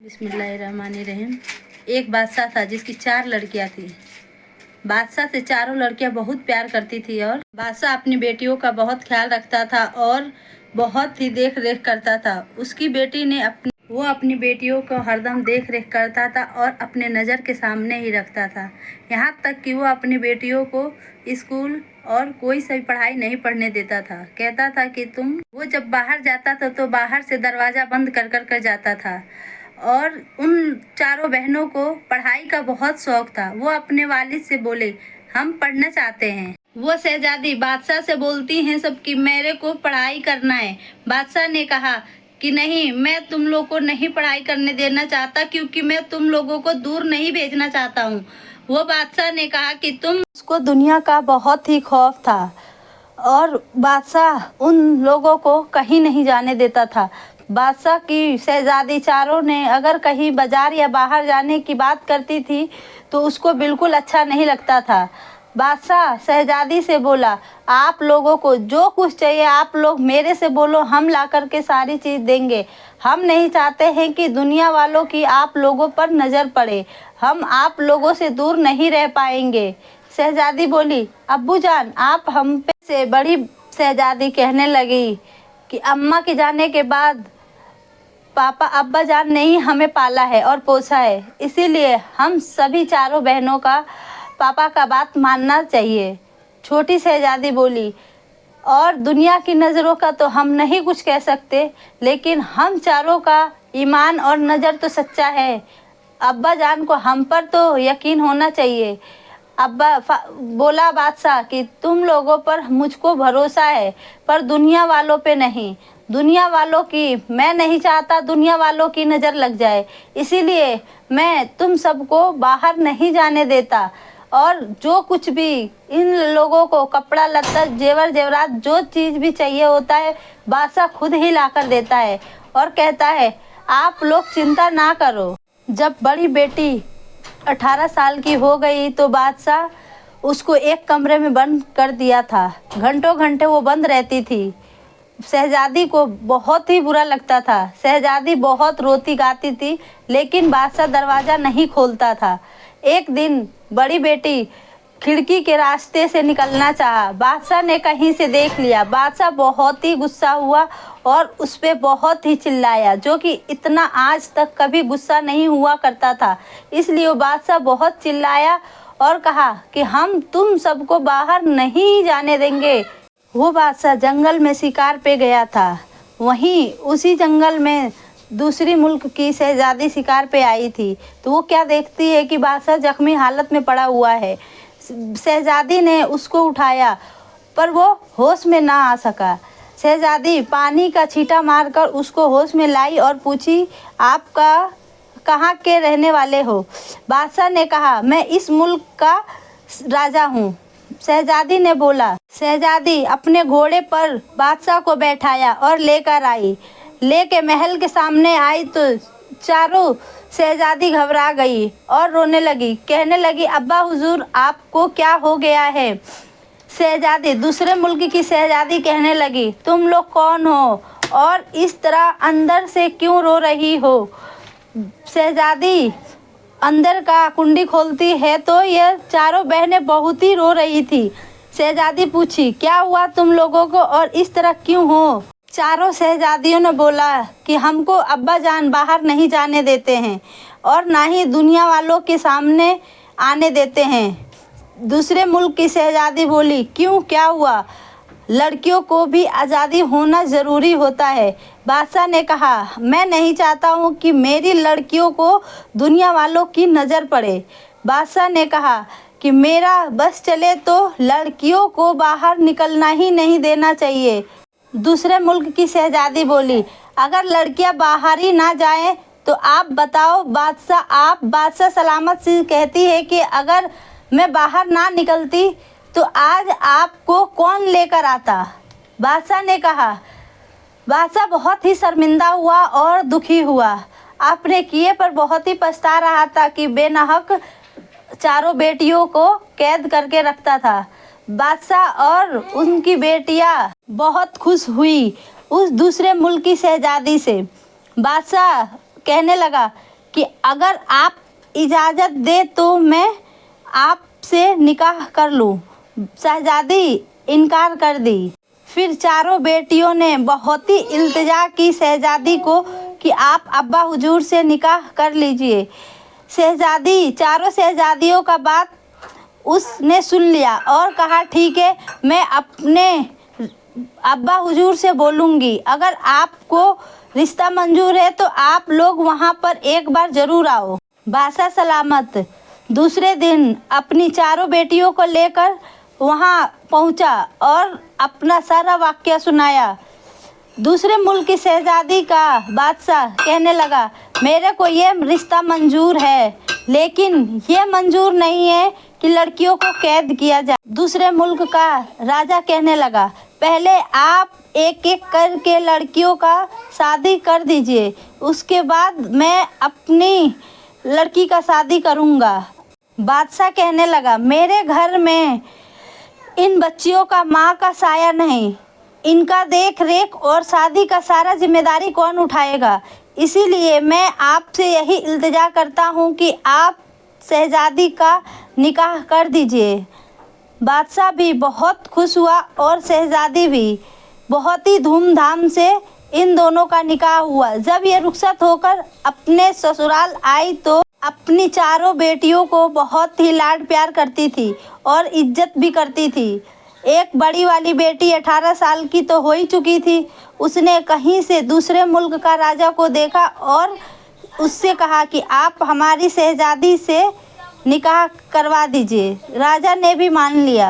बिस्मिल्लाहिर्रहमानिर्रहीम। एक बादशाह था जिसकी 4 लड़कियां थी। बादशाह से चारों लड़कियां बहुत प्यार करती थी और बादशाह अपनी बेटियों का बहुत ख्याल रखता था और बहुत ही देख रेख करता था। उसकी बेटी ने अपनी बेटियों को हरदम देख रेख करता था और अपने नज़र के सामने ही रखता था। यहाँ तक कि वो अपनी बेटियों को स्कूल और कोई सी पढ़ाई नहीं पढ़ने देता था। कहता था कि वो जब बाहर जाता था तो बाहर से दरवाज़ा बंद कर कर कर जाता था। और उन चारों बहनों को पढ़ाई का बहुत शौक था। वो अपने वालिद से बोले, हम पढ़ना चाहते हैं। वो शहजादी बादशाह से बोलती हैं सब कि मेरे को पढ़ाई करना है। बादशाह ने कहा कि नहीं, मैं तुम लोग को नहीं पढ़ाई करने देना चाहता, क्योंकि मैं तुम लोगों को दूर नहीं भेजना चाहता हूँ। वो बादशाह ने कहा कि उसको दुनिया का बहुत ही खौफ था और बादशाह उन लोगों को कहीं नहीं जाने देता था। बादशाह की शहजादी चारों ने अगर कहीं बाजार या बाहर जाने की बात करती थी तो उसको बिल्कुल अच्छा नहीं लगता था। बादशाह शहजादी से बोला, आप लोगों को जो कुछ चाहिए आप लोग मेरे से बोलो, हम ला कर के सारी चीज़ देंगे। हम नहीं चाहते हैं कि दुनिया वालों की आप लोगों पर नज़र पड़े। हम आप लोगों से दूर नहीं रह पाएंगे। शहजादी बोली, अब्बू जान, आप हम पे से बड़ी शहजादी कहने लगी कि अम्मा के जाने के बाद पापा अब्बा जान ने ही हमें पाला है और पोसा है, इसीलिए हम सभी चारों बहनों का पापा का बात मानना चाहिए। छोटी शहजादी बोली, और दुनिया की नज़रों का तो हम नहीं कुछ कह सकते, लेकिन हम चारों का ईमान और नज़र तो सच्चा है। अब्बा जान को हम पर तो यकीन होना चाहिए। बोला बादशाह कि तुम लोगों पर मुझको भरोसा है, पर दुनिया वालों पे नहीं। दुनिया वालों की मैं नहीं चाहता दुनिया वालों की नज़र लग जाए, इसीलिए मैं तुम सबको बाहर नहीं जाने देता। और जो कुछ भी इन लोगों को कपड़ा लत्ता जेवर जेवरात जो चीज़ भी चाहिए होता है बादशाह खुद ही ला कर देता है और कहता है, आप लोग चिंता ना करो। जब बड़ी बेटी 18 साल की हो गई तो बादशाह उसको एक कमरे में बंद कर दिया था। घंटों घंटे वो बंद रहती थी। शहजादी को बहुत ही बुरा लगता था। शहजादी बहुत रोती गाती थी, लेकिन बादशाह दरवाज़ा नहीं खोलता था। एक दिन बड़ी बेटी खिड़की के रास्ते से निकलना चाहा। बादशाह ने कहीं से देख लिया। बादशाह बहुत ही गुस्सा हुआ और उस पर बहुत ही चिल्लाया, जो कि इतना आज तक कभी गुस्सा नहीं हुआ करता था। इसलिए वो बादशाह बहुत चिल्लाया और कहा कि हम तुम सबको बाहर नहीं जाने देंगे। वो बादशाह जंगल में शिकार पे गया था। वहीं उसी जंगल में दूसरी मुल्क की शहजादी शिकार पे आई थी। तो वो क्या देखती है कि बादशाह जख्मी हालत में पड़ा हुआ है। शहजादी ने उसको उठाया, पर वो होश में ना आ सका। शहजादी पानी का छींटा मारकर उसको होश में लाई और पूछी, आप कहाँ के रहने वाले हो? बादशाह ने कहा, मैं इस मुल्क का राजा हूँ। शहजादी ने बोला। शहजादी अपने घोड़े पर बादशाह को बैठाया और लेकर आई। लेके महल के सामने आई तो चारों शहजादी घबरा गई और रोने लगी। कहने लगी, अब्बा हुजूर, आपको क्या हो गया है? शहजादी दूसरे मुल्क की शहजादी कहने लगी, तुम लोग कौन हो और इस तरह अंदर से क्यों रो रही हो? शहजादी अंदर का कुंडी खोलती है तो यह चारों बहनें बहुत ही रो रही थी। शहजादी पूछी, क्या हुआ तुम लोगों को और इस तरह क्यों हो? चारों शहजादियों ने बोला कि हमको अब्बा जान बाहर नहीं जाने देते हैं और ना ही दुनिया वालों के सामने आने देते हैं। दूसरे मुल्क की शहजादी बोली, क्यों, क्या हुआ? लड़कियों को भी आज़ादी होना ज़रूरी होता है। बादशाह ने कहा, मैं नहीं चाहता हूँ कि मेरी लड़कियों को दुनिया वालों की नज़र पड़े। बादशाह ने कहा कि मेरा बस चले तो लड़कियों को बाहर निकलना ही नहीं देना चाहिए। दूसरे मुल्क की शहजादी बोली, अगर लड़कियां बाहर ही ना जाएं तो आप बताओ बादशाह, आप बादशाह सलामत से कहती है कि अगर मैं बाहर ना निकलती तो आज आपको कौन लेकर आता? बादशाह ने कहा। बादशाह बहुत ही शर्मिंदा हुआ और दुखी हुआ। अपने किए पर बहुत ही पछता रहा था कि बेनाहक चारों बेटियों को कैद करके रखता था। बादशाह और उनकी बेटियां बहुत खुश हुई उस दूसरे मुल्क की शहजादी से। बादशाह कहने लगा कि अगर आप इजाज़त दे तो मैं आपसे निकाह कर लूँ। शहज़ादी इनकार कर दी। फिर चारों बेटियों ने बहुत ही इल्तिजा की शहज़ादी को कि आप अब्बा हुजूर से निकाह कर लीजिए। शहज़ादी चारों शहज़ादियों का बात उसने सुन लिया और कहा ठीक है, मैं अपने अब्बा हुजूर से बोलूँगी। अगर आपको रिश्ता मंजूर है तो आप लोग वहाँ पर एक बार ज़रूर आओ। बादशाह सलामत दूसरे दिन अपनी चारों बेटियों को लेकर वहाँ पहुँचा और अपना सारा वाक़या सुनाया। दूसरे मुल्क की शहज़ादी का बादशाह कहने लगा, मेरे को ये रिश्ता मंजूर है, लेकिन ये मंजूर नहीं है कि लड़कियों को कैद किया जाए। दूसरे मुल्क का राजा कहने लगा, पहले आप एक एक करके लड़कियों का शादी कर दीजिए, उसके बाद मैं अपनी लड़की का शादी करूँगा। बादशाह कहने लगा, मेरे घर में इन बच्चियों का माँ का साया नहीं, इनका देख रेख और शादी का सारा जिम्मेदारी कौन उठाएगा। इसीलिए मैं आपसे यही इल्तिजा करता हूँ कि आप शहज़ादी का निकाह कर दीजिए। बादशाह भी बहुत खुश हुआ और शहज़ादी भी। बहुत ही धूमधाम से इन दोनों का निकाह हुआ। जब ये रुखसत होकर अपने ससुराल आई तो अपनी चारों बेटियों को बहुत ही लाड प्यार करती थी और इज्जत भी करती थी। एक बड़ी वाली बेटी 18 साल की तो हो ही चुकी थी। उसने कहीं से दूसरे मुल्क का राजा को देखा और उससे कहा कि आप हमारी शहज़ादी से निकाह करवा दीजिए। राजा ने भी मान लिया।